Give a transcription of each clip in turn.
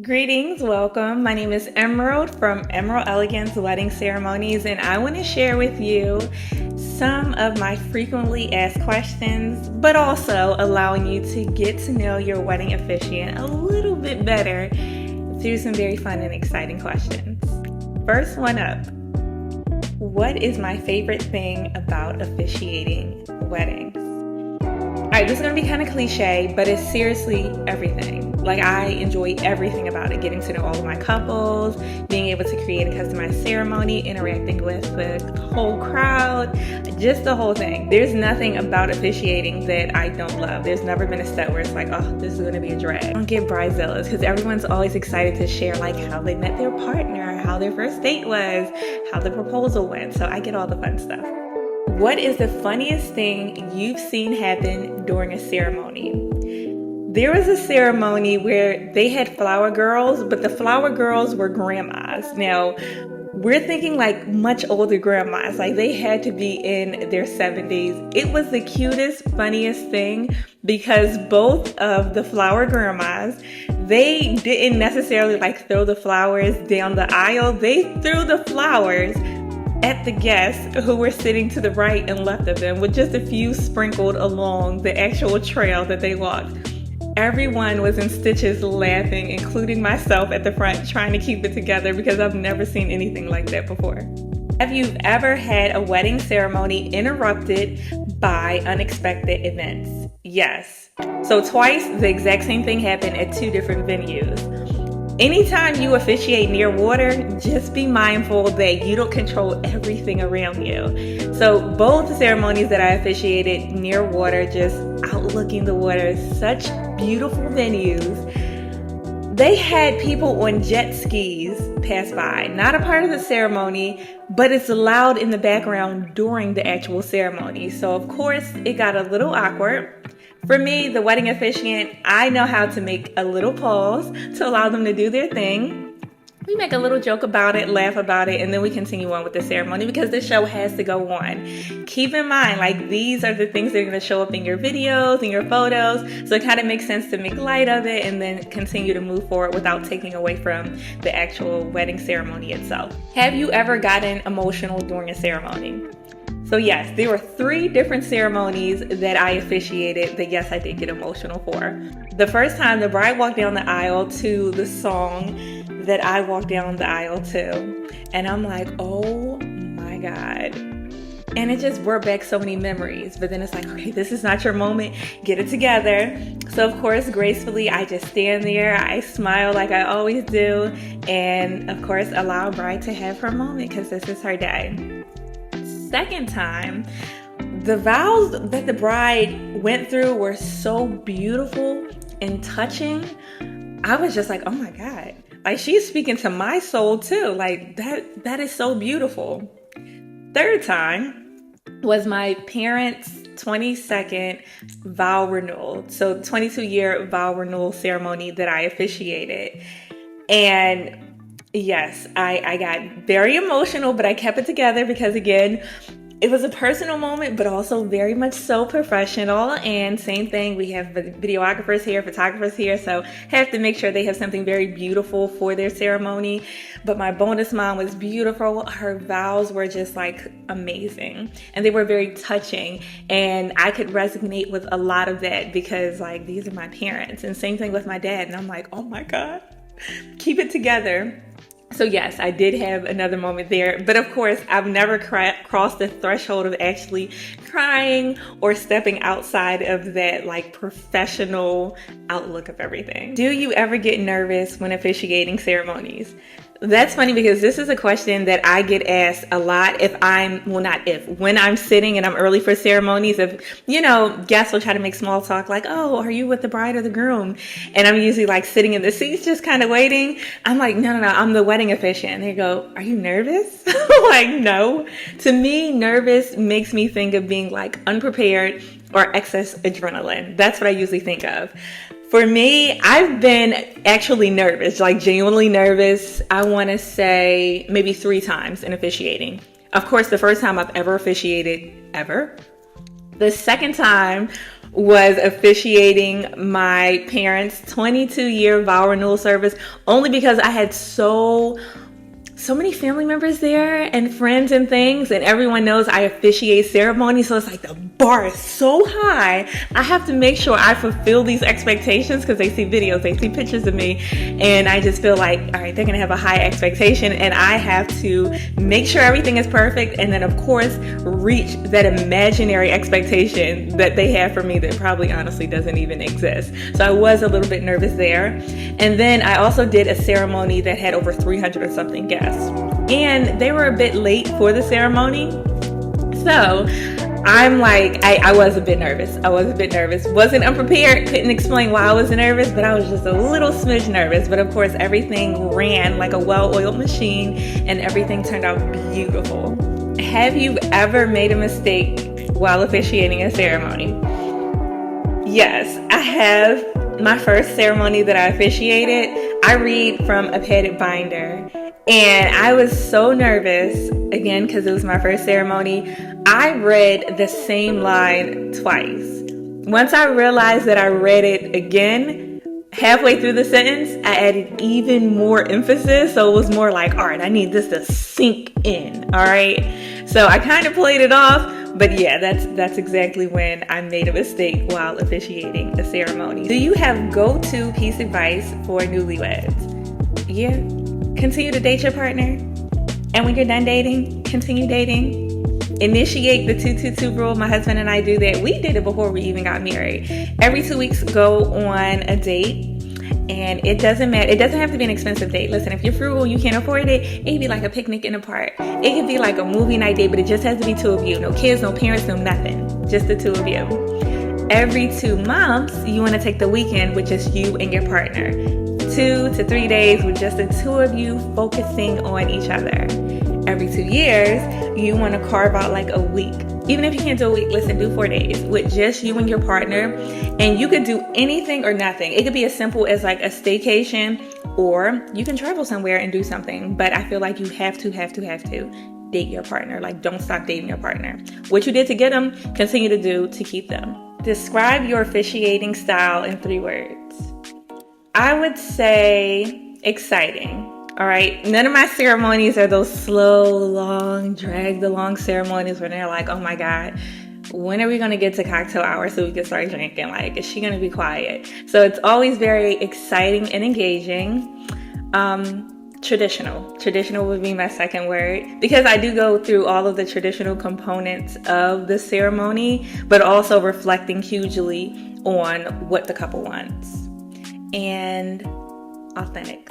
Greetings, welcome. My name is Emerald from Emerald Elegance Wedding Ceremonies, and I want to share with you some of my frequently asked questions, but also allowing you to get to know your wedding officiant a little bit better through some very fun and exciting questions. First one up, what is my favorite thing about officiating weddings? All right, this is going to be kind of cliche, but it's seriously everything. Like, I enjoy everything about it. Getting to know all of my couples, being able to create a customized ceremony, interacting with the whole crowd, just the whole thing. There's nothing about officiating that I don't love. There's never been a step where it's like, oh, this is going to be a drag. I don't get bridezillas because everyone's always excited to share like how they met their partner, how their first date was, how the proposal went. So I get all the fun stuff. What is the funniest thing you've seen happen during a ceremony? There was a ceremony where they had flower girls, but the flower girls were grandmas. Now, we're thinking like much older grandmas, like they had to be in their 70s. It was the cutest, funniest thing because both of the flower grandmas, they didn't necessarily like throw the flowers down the aisle. They threw the flowers at the guests who were sitting to the right and left of them, with just a few sprinkled along the actual trail that they walked. Everyone was in stitches laughing, including myself at the front, trying to keep it together because I've never seen anything like that before. Have you ever had a wedding ceremony interrupted by unexpected events? Yes. So twice the exact same thing happened at two different venues. Anytime you officiate near water, just be mindful that you don't control everything around you. So both ceremonies that I officiated near water, just outlooking the water, such beautiful venues. They had people on jet skis pass by, not a part of the ceremony, but it's loud in the background during the actual ceremony. So of course it got a little awkward. For me, the wedding officiant, I know how to make a little pause to allow them to do their thing. We make a little joke about it, laugh about it, and then we continue on with the ceremony because the show has to go on. Keep in mind, like, these are the things that are going to show up in your videos and your photos, so it kind of makes sense to make light of it and then continue to move forward without taking away from the actual wedding ceremony itself. Have you ever gotten emotional during a ceremony? So yes, there were 3 different ceremonies that I officiated that yes, I did get emotional for. The first time the bride walked down the aisle to the song that I walked down the aisle to. And I'm like, oh my God. And it just brought back so many memories. But then it's like, okay, this is not your moment. Get it together. So of course, gracefully, I just stand there. I smile like I always do. And of course, allow a bride to have her moment because this is her day. Second time, the vows that the bride went through were so beautiful and touching. I was just like, oh my God, like she's speaking to my soul too. Like that is so beautiful. Third time was my parents' 22nd vow renewal. So 22-year vow renewal ceremony that I officiated. And yes, I got very emotional, but I kept it together because, again, it was a personal moment, but also very much so professional. And same thing, we have videographers here, photographers here, so have to make sure they have something very beautiful for their ceremony. But my bonus mom was beautiful. Her vows were just like amazing, and they were very touching. And I could resonate with a lot of that because like these are my parents. And same thing with my dad. And I'm like, oh my God, keep it together. So yes, I did have another moment there, but of course, I've never crossed the threshold of actually crying or stepping outside of that like professional outlook of everything. Do you ever get nervous when officiating ceremonies? That's funny because this is a question that I get asked a lot when I'm sitting and I'm early for ceremonies. If, guests will try to make small talk like, oh, are you with the bride or the groom? And I'm usually like sitting in the seats just kind of waiting. I'm like, no, I'm the wedding officiant. And they go, are you nervous? I'm like, no. To me, nervous makes me think of being like unprepared or excess adrenaline. That's what I usually think of. For me, I've been actually nervous, like genuinely nervous. I want to say maybe 3 times in officiating. Of course, the first time I've ever officiated, ever. The second time was officiating my parents' 22-year vow renewal service, only because I had so many family members there and friends and things, and everyone knows I officiate ceremonies, so it's like the bar is so high. I have to make sure I fulfill these expectations because they see videos, they see pictures of me, and I just feel like, all right, they're gonna have a high expectation, and I have to make sure everything is perfect, and then of course reach that imaginary expectation that they have for me that probably honestly doesn't even exist. So I was a little bit nervous there. And then I also did a ceremony that had over 300 or something guests, and they were a bit late for the ceremony. So I'm like, I was a bit nervous. Wasn't unprepared, couldn't explain why I was nervous, but I was just a little smidge nervous. But of course, everything ran like a well-oiled machine and everything turned out beautiful. Have you ever made a mistake while officiating a ceremony? Yes, I have. My first ceremony that I officiated, I read from a padded binder. And I was so nervous, again, because it was my first ceremony. I read the same line twice. Once I realized that I read it again, halfway through the sentence, I added even more emphasis. So it was more like, all right, I need this to sink in, all right? So I kind of played it off. But yeah, that's exactly when I made a mistake while officiating a ceremony. Do you have go-to piece of advice for newlyweds? Yeah. Continue to date your partner. And when you're done dating, continue dating. Initiate the 2-2-2 rule. My husband and I do that. We did it before we even got married. Every 2 weeks, go on a date. And it doesn't matter. It doesn't have to be an expensive date. Listen, if you're frugal, you can't afford it, it could be like a picnic in the park. It could be like a movie night date, but it just has to be 2 of you. No kids, no parents, no nothing. Just the 2 of you. Every 2 months, you want to take the weekend with just you and your partner. 2 to 3 days with just the 2 of you focusing on each other. Every 2 years, you want to carve out like a week. Even if you can't do a week, listen, do 4 days with just you and your partner. And you could do anything or nothing. It could be as simple as like a staycation, or you can travel somewhere and do something. But I feel like you have to date your partner. Like, don't stop dating your partner. What you did to get them, continue to do to keep them. Describe your officiating style in 3 words. I would say exciting. All right. None of my ceremonies are those slow, long, dragged along ceremonies where they're like, oh my God, when are we going to get to cocktail hour so we can start drinking? Like, is she going to be quiet? So it's always very exciting and engaging. Traditional would be my second word, because I do go through all of the traditional components of the ceremony, but also reflecting hugely on what the couple wants. And authentic.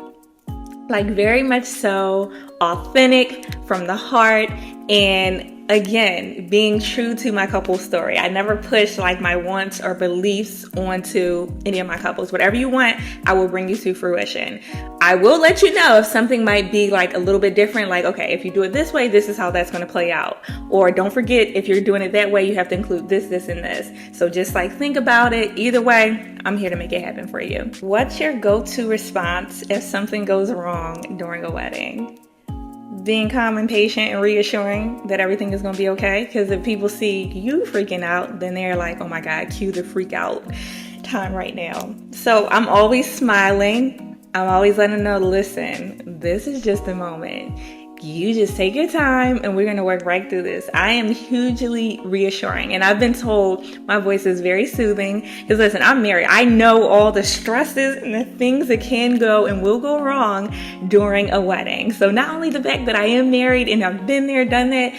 Like, very much so authentic from the heart, and again, being true to my couple's story. I never push like my wants or beliefs onto any of my couples. Whatever you want, I will bring you to fruition. I will let you know if something might be like a little bit different, like, okay, if you do it this way, this is how that's going to play out. Or don't forget, if you're doing it that way, you have to include this, this, and this. So just like think about it. Either way, I'm here to make it happen for you. What's your go-to response if something goes wrong during a wedding? Being calm and patient and reassuring that everything is going to be okay. Because if people see you freaking out, then they're like, oh my God, cue the freak out time right now. So I'm always smiling. I'm always letting them know, listen, this is just a moment. You just take your time and we're going to work right through this. I am hugely reassuring, and I've been told my voice is very soothing because listen, I'm married. I know all the stresses and the things that can go and will go wrong during a wedding. So not only the fact that I am married and I've been there, done that,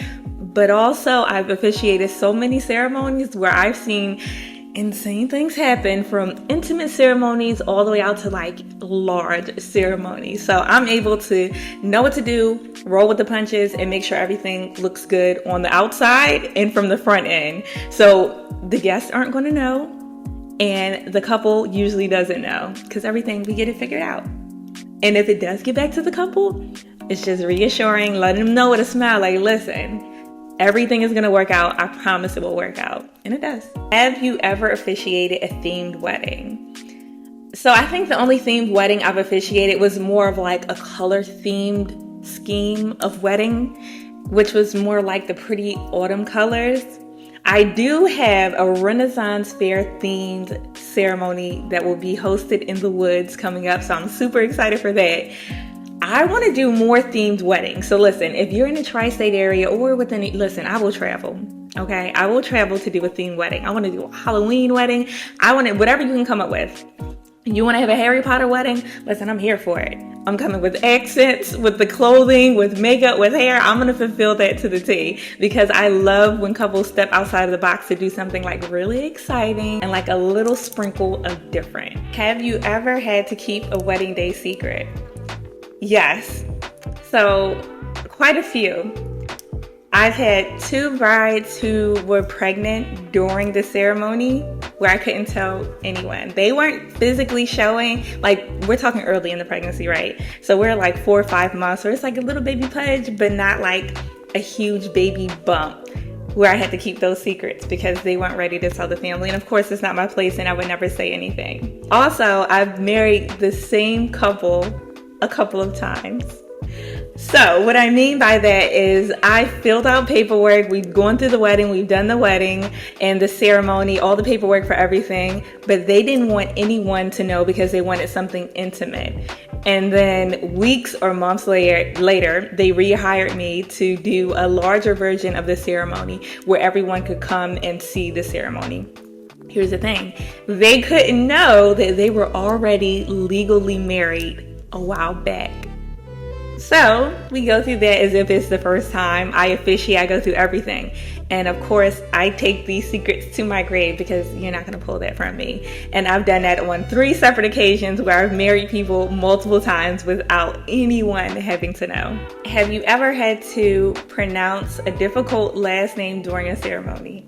but also I've officiated so many ceremonies where I've seen insane things happen, from intimate ceremonies all the way out to like large ceremonies. So I'm able to know what to do, roll with the punches, and make sure everything looks good on the outside and from the front end. So the guests aren't going to know, and the couple usually doesn't know, because everything, we get it figured out. And if it does get back to the couple, it's just reassuring, letting them know with a smile, like, listen, everything is going to work out. I promise it will work out. And it does. Have you ever officiated a themed wedding? So I think the only themed wedding I've officiated was more of like a color themed scheme of wedding, which was more like the pretty autumn colors. I do have a Renaissance Fair themed ceremony that will be hosted in the woods coming up, so I'm super excited for that. I want to do more themed weddings. So listen, if you're in the tri-state area or listen, I will travel. Okay, I will travel to do a themed wedding. I want to do a Halloween wedding. I want to, whatever you can come up with. You want to have a Harry Potter wedding? Listen, I'm here for it. I'm coming with accents, with the clothing, with makeup, with hair. I'm going to fulfill that to the T, because I love when couples step outside of the box to do something like really exciting and like a little sprinkle of different. Have you ever had to keep a wedding day secret? Yes. So quite a few. I've had 2 brides who were pregnant during the ceremony where I couldn't tell anyone. They weren't physically showing, like we're talking early in the pregnancy, right? So we're like 4 or 5 months, or it's like a little baby pudge, but not like a huge baby bump, where I had to keep those secrets because they weren't ready to tell the family. And of course, it's not my place and I would never say anything. Also, I've married the same couple a couple of times. So what I mean by that is I filled out paperwork. We've gone through the wedding, we've done the wedding and the ceremony, all the paperwork for everything, but they didn't want anyone to know because they wanted something intimate. And then weeks or months later, they rehired me to do a larger version of the ceremony where everyone could come and see the ceremony. Here's the thing. They couldn't know that they were already legally married a while back. So we go through that as if it's the first time. I officiate, I go through everything. And of course, I take these secrets to my grave because you're not going to pull that from me. And I've done that on 3 separate occasions where I've married people multiple times without anyone having to know. Have you ever had to pronounce a difficult last name during a ceremony?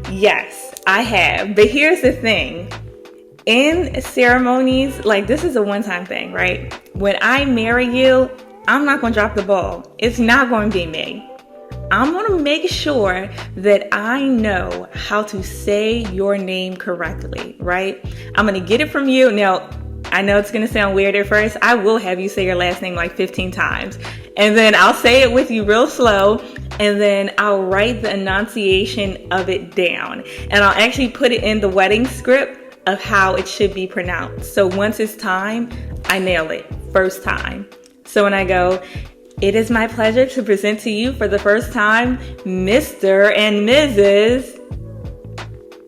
Yes, I have. But here's the thing. In ceremonies, like this is a one-time thing, right? When I marry you, I'm not going to drop the ball. It's not going to be me. I'm going to make sure that I know how to say your name correctly, right? I'm going to get it from you. Now, I know it's going to sound weird at first. I will have you say your last name like 15 times. And then I'll say it with you real slow. And then I'll write the enunciation of it down. And I'll actually put it in the wedding script of how it should be pronounced. So once it's time, I nail it first time. So when I go, it is my pleasure to present to you for the first time, Mr. and Mrs.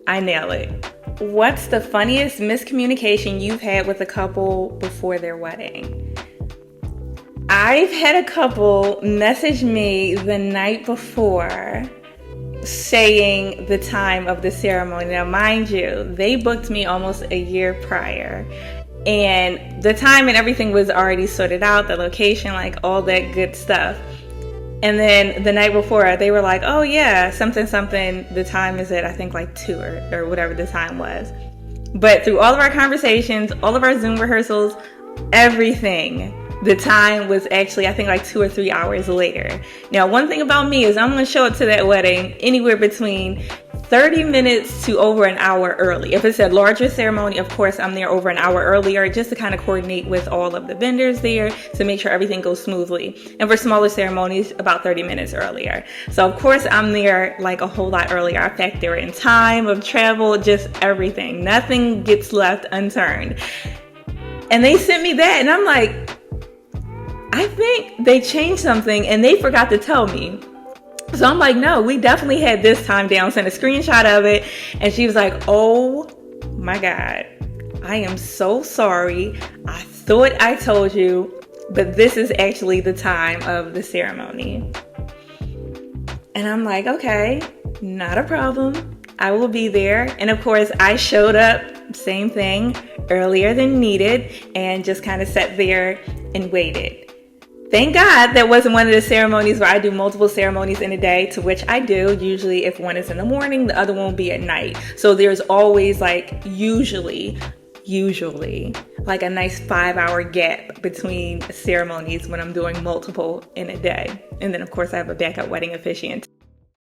I nail it. What's the funniest miscommunication you've had with a couple before their wedding? I've had a couple message me the night before saying the time of the ceremony. Now, mind you, they booked me almost a year prior. And the time and everything was already sorted out, the location, like all that good stuff. And then the night before, they were like, oh yeah, something, the time is at, I think like 2 or whatever the time was. But through all of our conversations, all of our Zoom rehearsals, everything, the time was actually, I think like 2 or 3 hours later. Now, one thing about me is I'm going to show up to that wedding anywhere between 30 minutes to over an hour early. If it's a larger ceremony, of course, I'm there over an hour earlier just to kind of coordinate with all of the vendors there to make sure everything goes smoothly. And for smaller ceremonies, about 30 minutes earlier. So of course, I'm there like a whole lot earlier. I factor in time of travel, just everything. Nothing gets left unturned. And they sent me that and I'm like, I think they changed something and they forgot to tell me. So I'm like, no, we definitely had this time down. Sent a screenshot of it. And she was like, oh my God, I am so sorry. I thought I told you, but this is actually the time of the ceremony. And I'm like, okay, not a problem. I will be there. And of course, I showed up, same thing, earlier than needed and just kind of sat there and waited. Thank God that wasn't one of the ceremonies where I do multiple ceremonies in a day, to which I do. Usually if one is in the morning, the other one will be at night. So there's always like usually like a nice 5-hour gap between ceremonies when I'm doing multiple in a day. And then of course I have a backup wedding officiant.